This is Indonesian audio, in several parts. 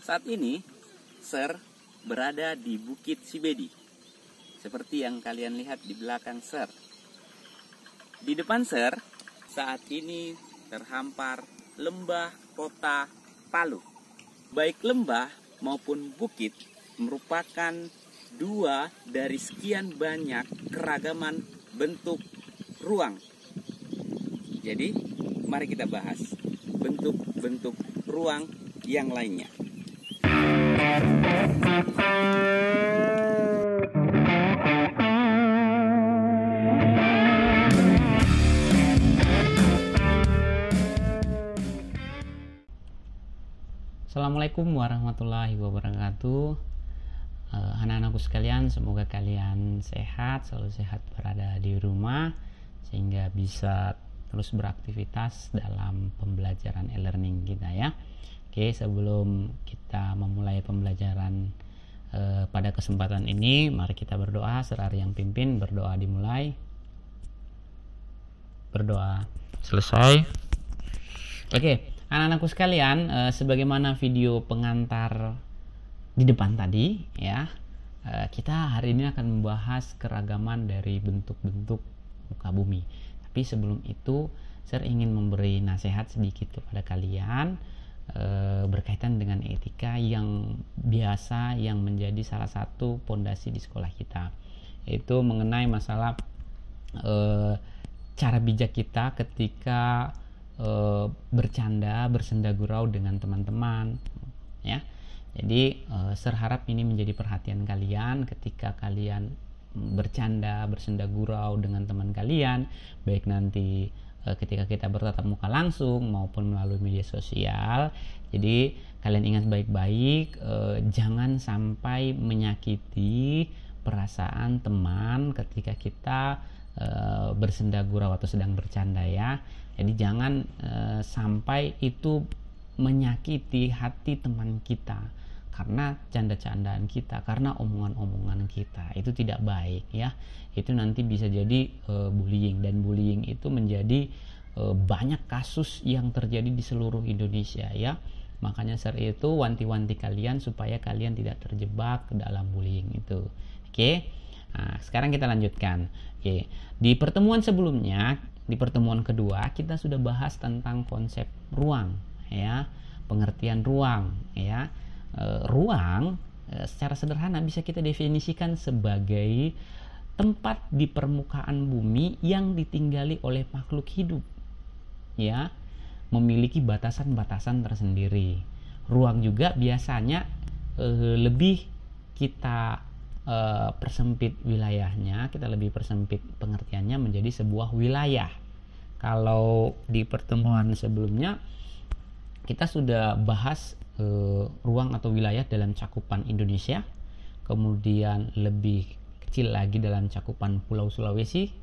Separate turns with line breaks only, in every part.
Saat ini, Sir berada di Bukit Sibedi. Seperti yang kalian lihat di belakang Sir. Di depan Sir, saat ini terhampar lembah kota Palu. Baik lembah maupun bukit merupakan dua dari sekian banyak keragaman bentuk ruang. Jadi, mari kita bahas bentuk-bentuk ruang yang lainnya.
Assalamualaikum warahmatullahi wabarakatuh. Anak-anakku sekalian, semoga kalian sehat, selalu sehat berada di rumah sehingga bisa terus beraktivitas dalam pembelajaran e-learning kita ya. Oke, sebelum kita memulai pembelajaran pada kesempatan ini, mari kita berdoa. Serari yang pimpin, berdoa dimulai, berdoa selesai. Oke, anak-anakku sekalian, sebagaimana video pengantar di depan tadi ya, kita hari ini akan membahas keragaman dari bentuk-bentuk muka bumi. Tapi sebelum itu, saya ingin memberi nasihat sedikit kepada kalian berkaitan dengan etika yang biasa yang menjadi salah satu pondasi di sekolah kita, yaitu mengenai masalah cara bijak kita ketika bercanda, bersenda gurau dengan teman-teman ya. Jadi saya harap ini menjadi perhatian kalian ketika kalian bercanda, bersenda gurau dengan teman kalian, baik nanti ketika kita bertatap muka langsung maupun melalui media sosial. Jadi kalian ingat baik-baik, jangan sampai menyakiti perasaan teman ketika kita bersenda gurau atau sedang bercanda ya. Jadi jangan sampai itu menyakiti hati teman kita karena canda-candaan kita, karena omongan-omongan kita. Itu tidak baik ya. Itu nanti bisa jadi bullying, dan bullying itu menjadi banyak kasus yang terjadi di seluruh Indonesia ya. Makanya saya itu wanti-wanti kalian supaya kalian tidak terjebak dalam bullying itu. Oke. Nah, sekarang kita lanjutkan. Oke. Di pertemuan sebelumnya, di pertemuan kedua, kita sudah bahas tentang konsep ruang ya, pengertian ruang ya. Ruang secara sederhana bisa kita definisikan sebagai tempat di permukaan bumi yang ditinggali oleh makhluk hidup ya, memiliki batasan-batasan tersendiri. Ruang juga biasanya lebih kita persempit wilayahnya, kita lebih persempit pengertiannya menjadi sebuah wilayah. Kalau di pertemuan sebelumnya kita sudah bahas ruang atau wilayah dalam cakupan Indonesia, kemudian lebih kecil lagi dalam cakupan Pulau Sulawesi,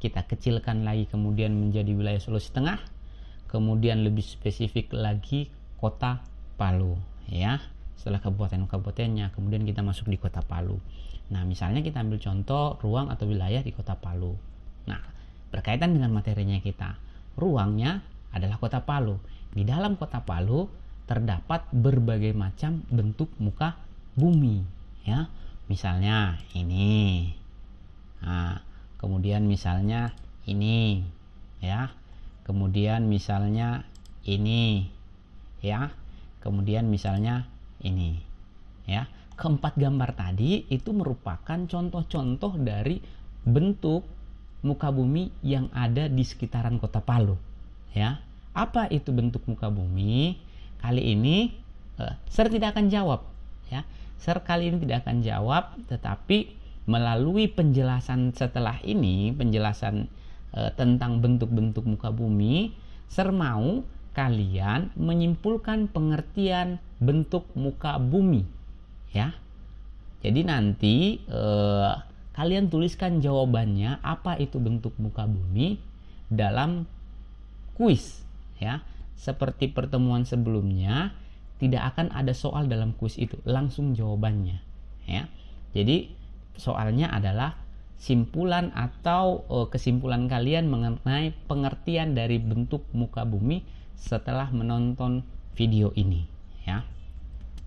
kita kecilkan lagi kemudian menjadi wilayah Sulawesi Tengah, kemudian lebih spesifik lagi Kota Palu ya. Setelah kabupaten-kabupatennya, kemudian kita masuk di Kota Palu. Nah, misalnya kita ambil contoh ruang atau wilayah di Kota Palu. Nah, berkaitan dengan materinya kita, ruangnya adalah Kota Palu. Di dalam Kota Palu terdapat berbagai macam bentuk muka bumi ya. Misalnya ini, nah, kemudian misalnya ini ya, kemudian misalnya ini ya, kemudian misalnya ini ya. Keempat gambar tadi itu merupakan contoh-contoh dari bentuk muka bumi yang ada di sekitaran Kota Palu ya. Apa itu bentuk muka bumi? Kali ini Sir tidak akan jawab ya. Sir kali ini tidak akan jawab, tetapi melalui penjelasan setelah ini, penjelasan tentang bentuk-bentuk muka bumi, Sir mau kalian menyimpulkan pengertian bentuk muka bumi ya. Jadi nanti kalian tuliskan jawabannya apa itu bentuk muka bumi dalam kuis ya. Seperti pertemuan sebelumnya, tidak akan ada soal dalam kuis itu, langsung jawabannya ya. Jadi soalnya adalah simpulan atau kesimpulan kalian mengenai pengertian dari bentuk muka bumi setelah menonton video ini ya.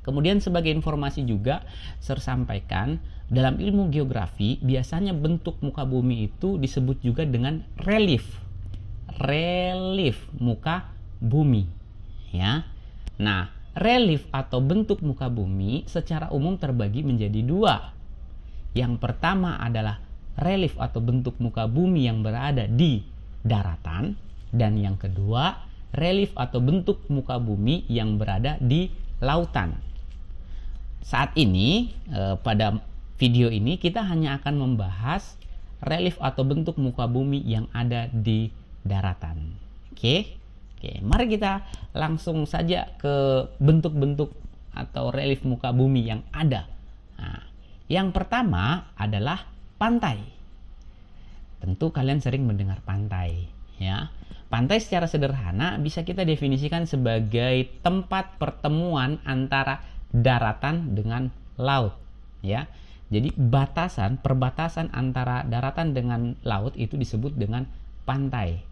Kemudian sebagai informasi juga saya sampaikan, dalam ilmu geografi biasanya bentuk muka bumi itu disebut juga dengan relief. Relief muka bumi, ya. Nah, relief atau bentuk muka bumi secara umum terbagi menjadi dua. Yang pertama adalah relief atau bentuk muka bumi yang berada di daratan, dan yang kedua relief atau bentuk muka bumi yang berada di lautan. Saat ini pada video ini kita hanya akan membahas relief atau bentuk muka bumi yang ada di daratan. Oke, mari kita langsung saja ke bentuk-bentuk atau relief muka bumi yang ada. Nah, yang pertama adalah pantai. Tentu kalian sering mendengar pantai, ya. Pantai secara sederhana bisa kita definisikan sebagai tempat pertemuan antara daratan dengan laut, ya. Jadi perbatasan antara daratan dengan laut itu disebut dengan pantai.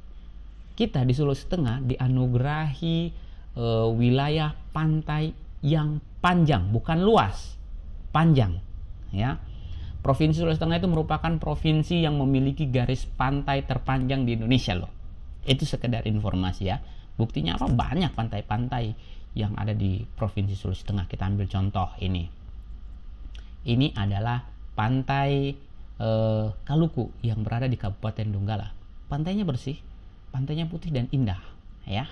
Kita di Sulawesi Tengah dianugerahi wilayah pantai yang panjang, bukan luas, panjang, ya. Provinsi Sulawesi Tengah itu merupakan provinsi yang memiliki garis pantai terpanjang di Indonesia loh. Itu sekedar informasi, ya. Buktinya apa? Banyak pantai-pantai yang ada di Provinsi Sulawesi Tengah. Kita ambil contoh ini. Ini adalah pantai Kaluku yang berada di Kabupaten Donggala. Pantainya bersih, pantainya putih dan indah, ya.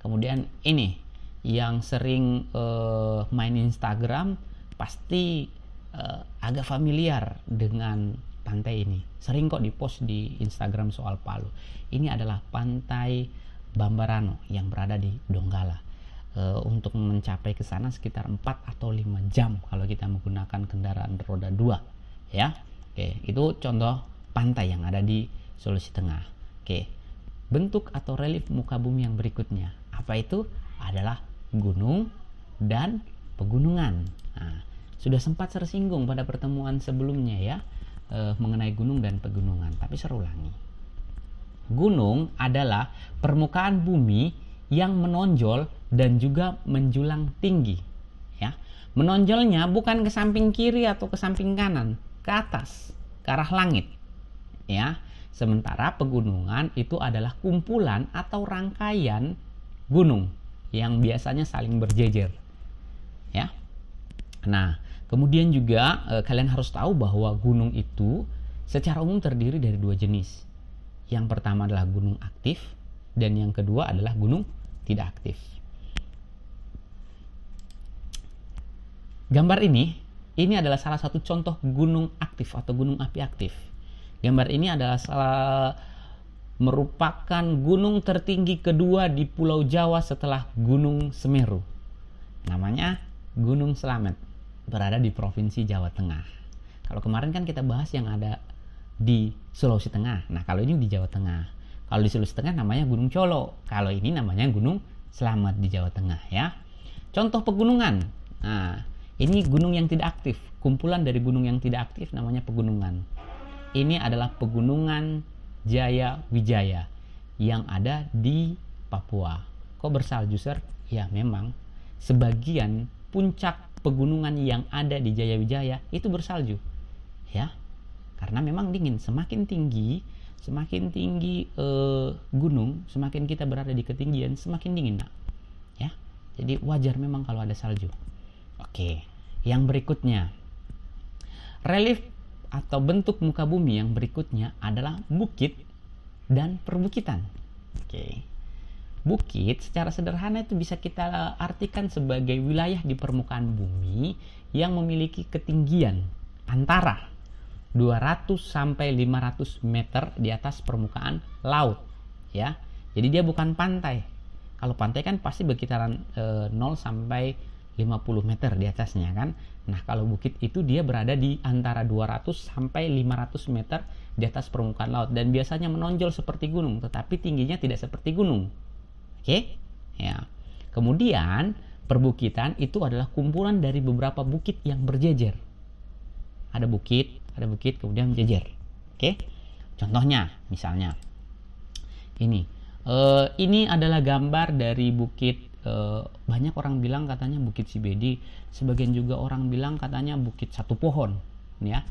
Kemudian ini yang sering main Instagram pasti agak familiar dengan pantai ini. Sering kok dipost di Instagram soal Palu. Ini adalah pantai Bambarano yang berada di Donggala. Untuk mencapai ke sana sekitar 4 atau 5 jam kalau kita menggunakan kendaraan roda 2, ya. Oke, itu contoh pantai yang ada di Sulawesi Tengah. Oke. Bentuk atau relief muka bumi yang berikutnya, apa itu? Adalah gunung dan pegunungan. Nah, sudah sempat tersinggung pada pertemuan sebelumnya, ya, mengenai gunung dan pegunungan, tapi saya ulangi. Gunung adalah permukaan bumi yang menonjol dan juga menjulang tinggi, ya. Menonjolnya bukan ke samping kiri atau ke samping kanan, ke atas, ke arah langit, ya. Sementara pegunungan itu adalah kumpulan atau rangkaian gunung yang biasanya saling berjejer, ya. Nah, kemudian juga kalian harus tahu bahwa gunung itu secara umum terdiri dari dua jenis. Yang pertama adalah gunung aktif, dan yang kedua adalah gunung tidak aktif. Gambar ini adalah salah satu contoh gunung aktif atau gunung api aktif. Gambar ini adalah merupakan gunung tertinggi kedua di Pulau Jawa setelah Gunung Semeru. Namanya Gunung Slamet, berada di Provinsi Jawa Tengah. Kalau kemarin kan kita bahas yang ada di Sulawesi Tengah. Nah, kalau ini di Jawa Tengah. Kalau di Sulawesi Tengah namanya Gunung Colo. Kalau ini namanya Gunung Slamet di Jawa Tengah, ya. Contoh pegunungan. Nah, ini gunung yang tidak aktif. Kumpulan dari gunung yang tidak aktif namanya pegunungan. Ini adalah Pegunungan Jaya Wijaya yang ada di Papua. Kok bersalju, Sir? Ya, memang sebagian puncak pegunungan yang ada di Jaya Wijaya itu bersalju, ya. Karena memang dingin. Semakin tinggi gunung, semakin kita berada di ketinggian, semakin dingin, nak. Ya, jadi wajar memang kalau ada salju. Oke, yang berikutnya, relief atau bentuk muka bumi yang berikutnya adalah bukit dan perbukitan. Oke, bukit secara sederhana itu bisa kita artikan sebagai wilayah di permukaan bumi yang memiliki ketinggian antara 200 sampai 500 meter di atas permukaan laut, ya. Jadi dia bukan pantai. Kalau pantai kan pasti berkitaran 0 sampai 50 meter di atasnya, kan. Nah, kalau bukit itu dia berada di antara 200 sampai 500 meter di atas permukaan laut dan biasanya menonjol seperti gunung, tetapi tingginya tidak seperti gunung. Oke? Ya. Kemudian perbukitan itu adalah kumpulan dari beberapa bukit yang berjejer. Ada bukit kemudian berjejer. Oke? Contohnya misalnya ini adalah gambar dari Bukit banyak orang bilang katanya Bukit Sibedi, sebagian juga orang bilang katanya Bukit Satu Pohon, ya.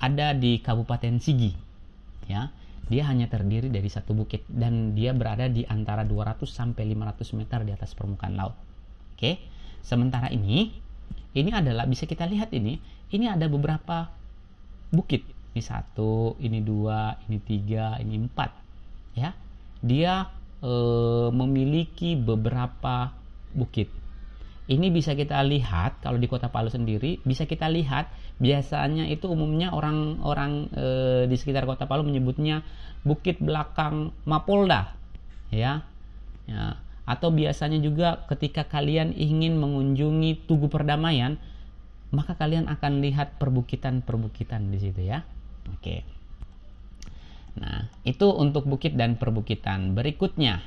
Ada di Kabupaten Sigi, ya. Dia hanya terdiri dari satu bukit dan dia berada di antara 200 sampai 500 meter di atas permukaan laut. Oke. Sementara ini adalah bisa kita lihat ini ada beberapa bukit. Ini 1, ini 2, ini 3, ini 4, ya. Dia memiliki beberapa bukit. Ini bisa kita lihat kalau di Kota Palu sendiri, bisa kita lihat biasanya itu umumnya orang-orang di sekitar Kota Palu menyebutnya Bukit Belakang Mapolda, ya. Ya. Atau biasanya juga ketika kalian ingin mengunjungi Tugu Perdamaian, maka kalian akan lihat perbukitan-perbukitan di situ, ya. Oke. Nah, itu untuk bukit dan perbukitan. Berikutnya,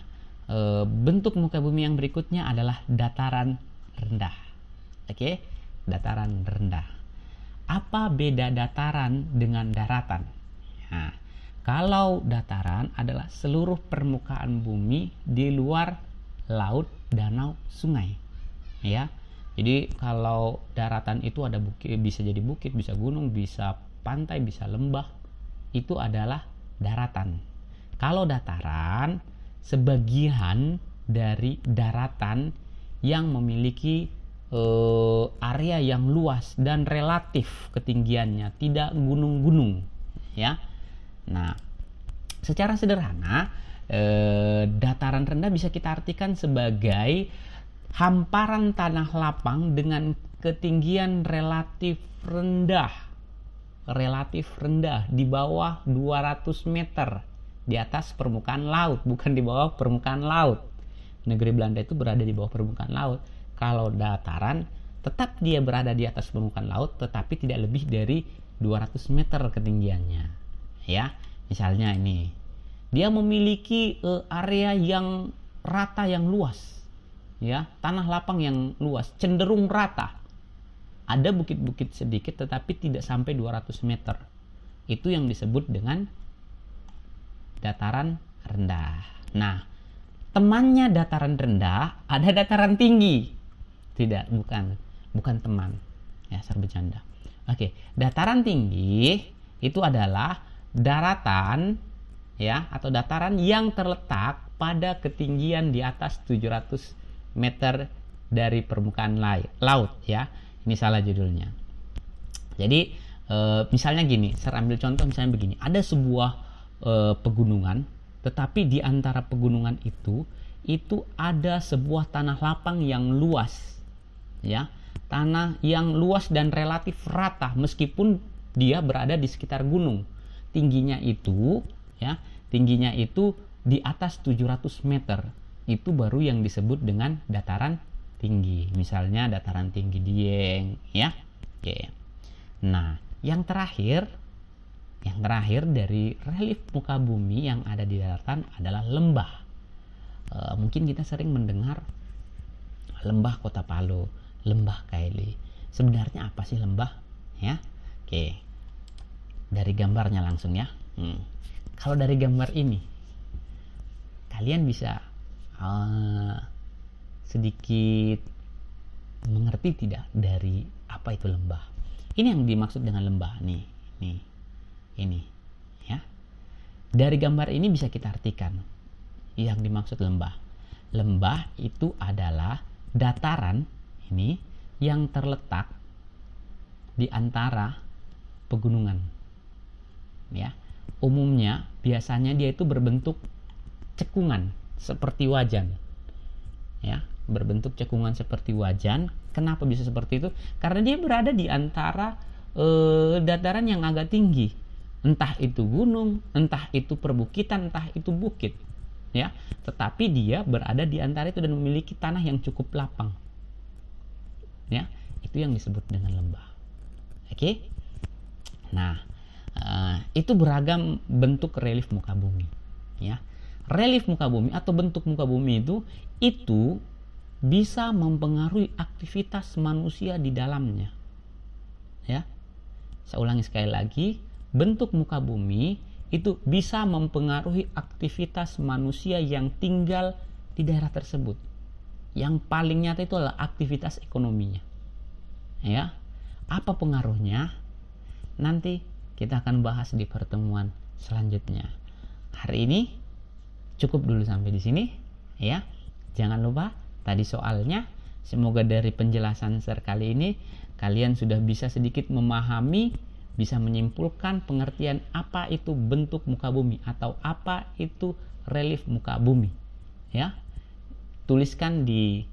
bentuk muka bumi yang berikutnya adalah dataran rendah. Oke, dataran rendah. Apa beda dataran dengan daratan? Nah, kalau dataran adalah seluruh permukaan bumi di luar laut, danau, sungai, ya. Jadi kalau daratan itu ada bukit, bisa jadi bukit, bisa gunung, bisa pantai, bisa lembah, itu adalah daratan. Kalau dataran, sebagian dari daratan yang memiliki area yang luas dan relatif ketinggiannya, tidak gunung-gunung, ya. Nah, secara sederhana, dataran rendah bisa kita artikan sebagai hamparan tanah lapang dengan ketinggian relatif rendah di bawah 200 meter di atas permukaan laut, bukan di bawah permukaan laut. Negeri Belanda itu berada di bawah permukaan laut. Kalau dataran tetap dia berada di atas permukaan laut, tetapi tidak lebih dari 200 meter ketinggiannya, ya. Misalnya ini, dia memiliki area yang rata, yang luas, ya, tanah lapang yang luas, cenderung rata. Ada bukit-bukit sedikit tetapi tidak sampai 200 meter. Itu yang disebut dengan dataran rendah. Nah, temannya dataran rendah ada dataran tinggi. Tidak, bukan teman. Ya, saya bercanda. Oke, dataran tinggi itu adalah daratan, ya, atau dataran yang terletak pada ketinggian di atas 700 meter dari permukaan laut, ya. Ini salah judulnya. Jadi misalnya gini, saya ambil contoh misalnya begini. Ada sebuah pegunungan, tetapi di antara pegunungan itu ada sebuah tanah lapang yang luas, ya. Tanah yang luas dan relatif rata meskipun dia berada di sekitar gunung. Tingginya itu di atas 700 meter. Itu baru yang disebut dengan dataran tinggi. Misalnya dataran tinggi Dieng, ya. Oke. Nah, yang terakhir dari relief muka bumi yang ada di daratan adalah lembah. Mungkin kita sering mendengar lembah Kota Palu, lembah Kaili. Sebenarnya apa sih lembah? Ya. Oke. Dari gambarnya langsung, ya. Kalau dari gambar ini, kalian bisa sedikit mengerti tidak dari apa itu lembah? Ini yang dimaksud dengan lembah nih, ini, ya. Dari gambar ini bisa kita artikan yang dimaksud lembah. Lembah itu adalah dataran ini yang terletak di antara pegunungan, ya. Umumnya biasanya dia itu berbentuk cekungan seperti wajan, ya, berbentuk cekungan seperti wajan. Kenapa bisa seperti itu? Karena dia berada di antara dataran yang agak tinggi, entah itu gunung, entah itu perbukitan, entah itu bukit, ya. Tetapi dia berada di antara itu dan memiliki tanah yang cukup lapang, ya. Itu yang disebut dengan lembah. Oke. Nah, itu beragam bentuk relief muka bumi, ya. Relief muka bumi atau bentuk muka bumi itu bisa mempengaruhi aktivitas manusia di dalamnya, ya. Saya ulangi sekali lagi, bentuk muka bumi itu bisa mempengaruhi aktivitas manusia yang tinggal di daerah tersebut, yang paling nyata itu adalah aktivitas ekonominya. Ya, apa pengaruhnya? Nanti kita akan bahas di pertemuan selanjutnya. Hari ini cukup dulu sampai di sini, ya. Jangan lupa tadi soalnya. Semoga dari penjelasan Sir kali ini kalian sudah bisa sedikit memahami, bisa menyimpulkan pengertian apa itu bentuk muka bumi atau apa itu relief muka bumi. Ya, tuliskan di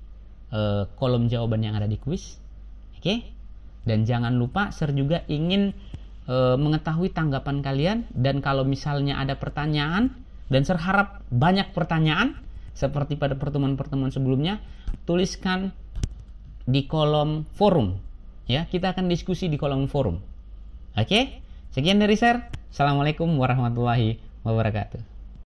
kolom jawaban yang ada di kuis. Oke? Dan jangan lupa Sir juga ingin mengetahui tanggapan kalian, dan kalau misalnya ada pertanyaan, dan Sir harap banyak pertanyaan seperti pada pertemuan-pertemuan sebelumnya, tuliskan di kolom forum. Ya, kita akan diskusi di kolom forum. Oke? Sekian dari Sir. Assalamualaikum warahmatullahi wabarakatuh.